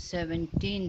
17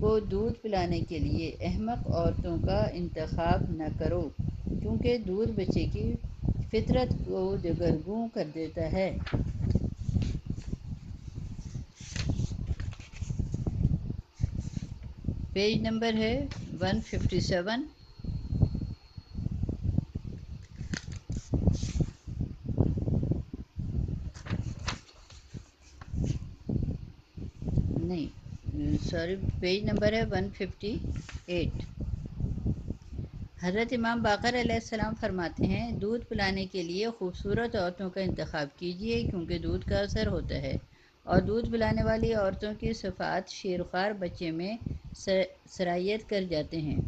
کو دودھ پلانے کے لیے احمق عورتوں کا انتخاب نہ کرو، کیونکہ دودھ بچے کی فطرت کو دگرگوں کر دیتا ہے۔ پیج نمبر ہے 157۔ نہیں سوری، پیج نمبر ہے 158۔ حضرت امام باقر علیہ السلام فرماتے ہیں، دودھ پلانے کے لیے خوبصورت عورتوں کا انتخاب کیجیے، کیونکہ دودھ کا اثر ہوتا ہے، اور دودھ پلانے والی عورتوں کی صفات شیرخوار بچے میں سرایت کر جاتے ہیں۔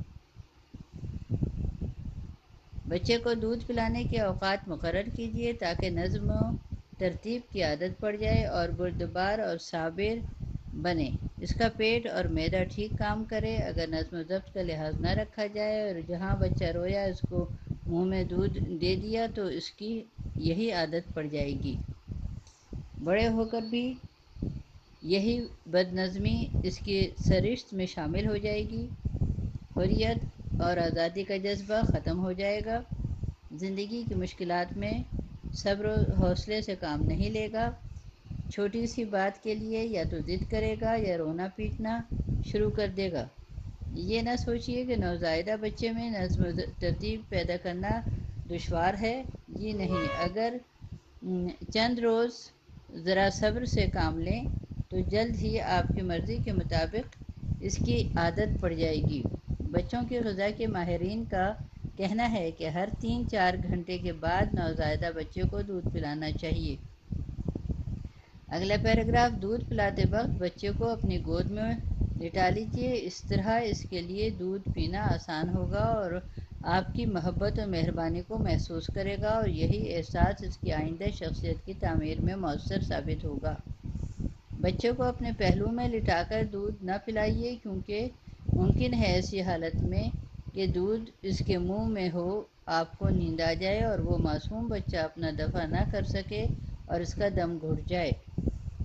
بچے کو دودھ پلانے کے اوقات مقرر کیجیے تاکہ نظم و ترتیب کی عادت پڑ جائے اور بردبار اور صابر بنے، اس کا پیٹ اور معدہ ٹھیک کام کرے۔ اگر نظم و ضبط کا لحاظ نہ رکھا جائے اور جہاں بچہ رویا اس کو منہ میں دودھ دے دیا تو اس کی یہی عادت پڑ جائے گی۔ بڑے ہو کر بھی یہی بد نظمی اس کی سرشت میں شامل ہو جائے گی۔ حریت اور آزادی کا جذبہ ختم ہو جائے گا۔ زندگی کی مشکلات میں صبر و حوصلے سے کام نہیں لے گا۔ چھوٹی سی بات کے لیے یا تو ضد کرے گا یا رونا پیٹنا شروع کر دے گا۔ یہ نہ سوچیے کہ نوزائیدہ بچے میں نظم و ترتیب پیدا کرنا دشوار ہے، یہ نہیں۔ اگر چند روز ذرا صبر سے کام لیں تو جلد ہی آپ کی مرضی کے مطابق اس کی عادت پڑ جائے گی۔ بچوں کی غذا کے ماہرین کا کہنا ہے کہ ہر 3-4 گھنٹے کے بعد نوزائیدہ بچے کو دودھ پلانا چاہیے۔ اگلا پیراگراف، دودھ پلاتے وقت بچے کو اپنی گود میں لٹا لیجیے، اس طرح اس کے لیے دودھ پینا آسان ہوگا اور آپ کی محبت و مہربانی کو محسوس کرے گا، اور یہی احساس اس کی آئندہ شخصیت کی تعمیر میں مؤثر ثابت ہوگا۔ بچے کو اپنے پہلو میں لٹا کر دودھ نہ پلائیے، کیونکہ ممکن ہے ایسی حالت میں کہ دودھ اس کے منہ میں ہو آپ کو نیند آ جائے اور وہ معصوم بچہ اپنا دفع نہ کر سکے اور اس کا دم گھٹ جائے۔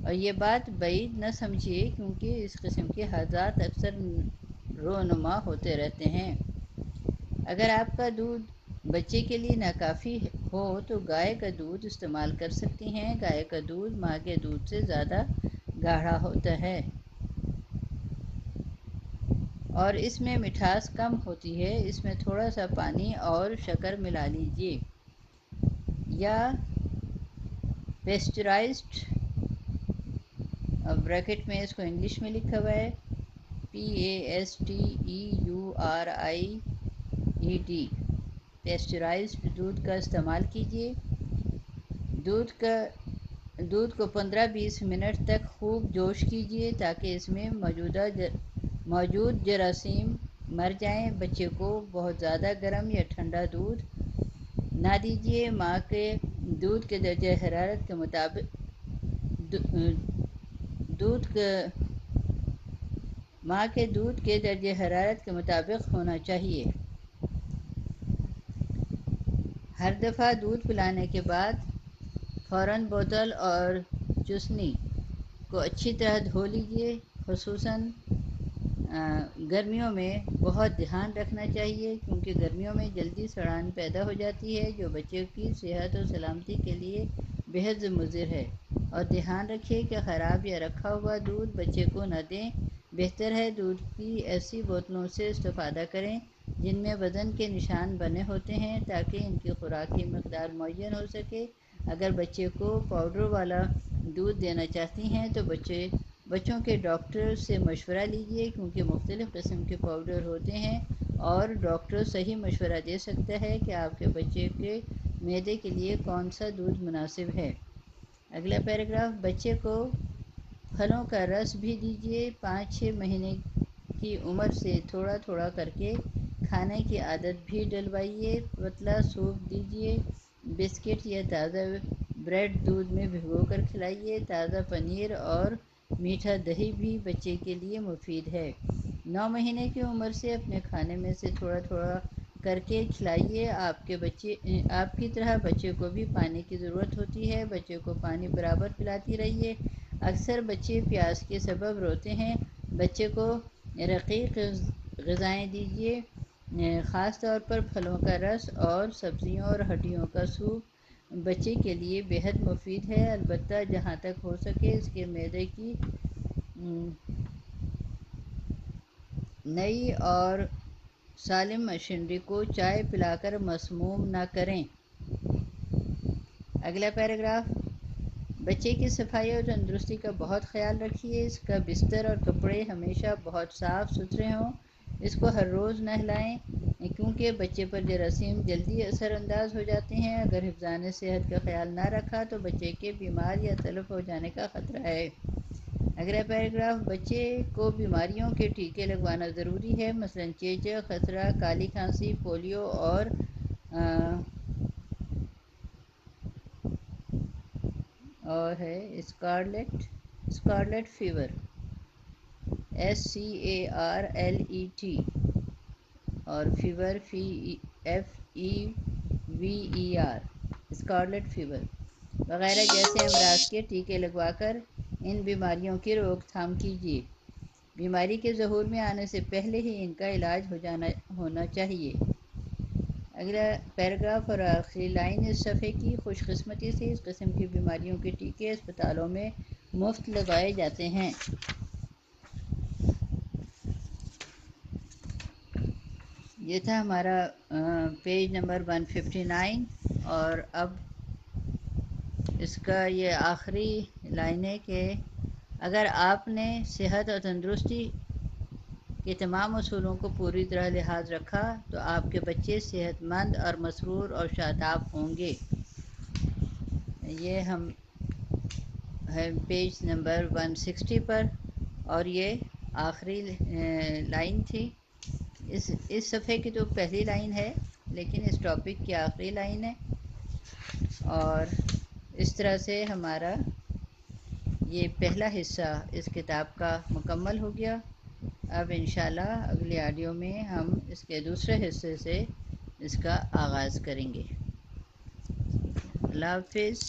اور یہ بات بعید نہ سمجھیے، کیونکہ اس قسم کے حادثات اکثر رونما ہوتے رہتے ہیں۔ اگر آپ کا دودھ بچے کے لیے ناکافی ہو تو گائے کا دودھ استعمال کر سکتی ہیں۔ گائے کا دودھ ماں کے دودھ سے زیادہ گاڑھا ہوتا ہے اور اس میں مٹھاس کم ہوتی ہے۔ اس میں تھوڑا سا پانی اور شکر ملا لیجیے یا پیسچرائزڈ، بریکٹ میں اس کو انگلش میں لکھا ہوا ہے PASTEURIED، پیسچرائزڈ دودھ کا استعمال کیجیے۔ دودھ کو 15-20 منٹ تک خوب جوش کیجیے تاکہ اس میں موجود جراثیم مر جائیں۔ بچے کو بہت زیادہ گرم یا ٹھنڈا دودھ نہ دیجیے۔ ماں کے دودھ کے درجہ حرارت کے مطابق درجہ حرارت کے مطابق ہونا چاہیے۔ ہر دفعہ دودھ پلانے کے بعد فوراً بوتل اور چوسنی کو اچھی طرح دھو لیجیے۔ خصوصاً گرمیوں میں بہت دھیان رکھنا چاہیے، کیونکہ گرمیوں میں جلدی سڑان پیدا ہو جاتی ہے جو بچے کی صحت و سلامتی کے لیے بہت مضر ہے۔ اور دھیان رکھیے کہ خراب یا رکھا ہوا دودھ بچے کو نہ دیں۔ بہتر ہے دودھ کی ایسی بوتلوں سے استفادہ کریں جن میں وزن کے نشان بنے ہوتے ہیں تاکہ ان کی خوراک کی مقدار معین ہو سکے۔ اگر بچے کو پاؤڈر والا دودھ دینا چاہتی ہیں تو بچوں کے ڈاکٹر سے مشورہ لیجیے، کیونکہ مختلف قسم کے پاؤڈر ہوتے ہیں اور ڈاکٹر صحیح مشورہ دے سکتا ہے کہ آپ کے بچے کے معدے کے لیے کون سا دودھ مناسب ہے۔ اگلا پیراگراف، بچے کو پھلوں کا رس بھی دیجیے۔ 5-6 مہینے کی عمر سے تھوڑا تھوڑا کر کے کھانے کی عادت بھی ڈلوائیے۔ پتلا سوپ دیجیے۔ بسکٹ یا تازہ بریڈ دودھ میں بھگو کر کھلائیے۔ تازہ پنیر اور میٹھا دہی بھی بچے کے لیے مفید ہے۔ 9 مہینے کی عمر سے اپنے کھانے میں سے تھوڑا تھوڑا کر کے کھلائیے۔ آپ کی طرح بچے کو بھی پانی کی ضرورت ہوتی ہے۔ بچے کو پانی برابر پلاتی رہیے۔ اکثر بچے پیاس کے سبب روتے ہیں۔ بچے کو رقیق غذائیں دیجیے، خاص طور پر پھلوں کا رس اور سبزیوں اور ہڈیوں کا سوپ بچے کے لیے بیحد مفید ہے، البتہ جہاں تک ہو سکے اس کے معدے کی نئی اور سالم مشینری کو چائے پلا کر مسموم نہ کریں۔ اگلا پیراگراف، بچے کی صفائی اور تندرستی کا بہت خیال رکھیے، اس کا بستر اور کپڑے ہمیشہ بہت صاف ستھرے ہوں، اس کو ہر روز نہلائیں کیونکہ بچے پر جراثیم جلدی اثر انداز ہو جاتے ہیں، اگر حفظان صحت کا خیال نہ رکھا تو بچے کے بیمار یا تلف ہو جانے کا خطرہ ہے۔ اگلا پیراگراف، بچے کو بیماریوں کے ٹیکے لگوانا ضروری ہے، مثلاً چیچک، خسرہ، کالی کھانسی، پولیو اور ہے اسکارلیٹ فیور SCARLET، اور فیور FEVER، اسکارلیٹ فیور وغیرہ جیسے امراض کے ٹیکے لگوا کر ان بیماریوں کی روک تھام کیجیے۔ بیماری کے ظہور میں آنے سے پہلے ہی ان کا علاج ہونا چاہیے۔ اگلا پیراگراف اور آخری لائن اس صفحے کی، خوش قسمتی سے اس قسم کی بیماریوں کے ٹیکے اسپتالوں میں مفت لگائے جاتے ہیں۔ یہ تھا ہمارا پیج نمبر 159، اور اب اس کا یہ آخری لائن ہے کہ اگر آپ نے صحت اور تندرستی کے تمام اصولوں کو پوری طرح لحاظ رکھا تو آپ کے بچے صحت مند اور مسرور اور شاداب ہوں گے۔ یہ ہم ہے پیج نمبر 160 پر، اور یہ آخری لائن تھی۔ اس صفحے کی تو پہلی لائن ہے لیکن اس ٹاپک کی آخری لائن ہے، اور اس طرح سے ہمارا یہ پہلا حصہ اس کتاب کا مکمل ہو گیا۔ اب انشاءاللہ اگلی آڈیو میں ہم اس کے دوسرے حصے سے اس کا آغاز کریں گے۔ اللہ حافظ۔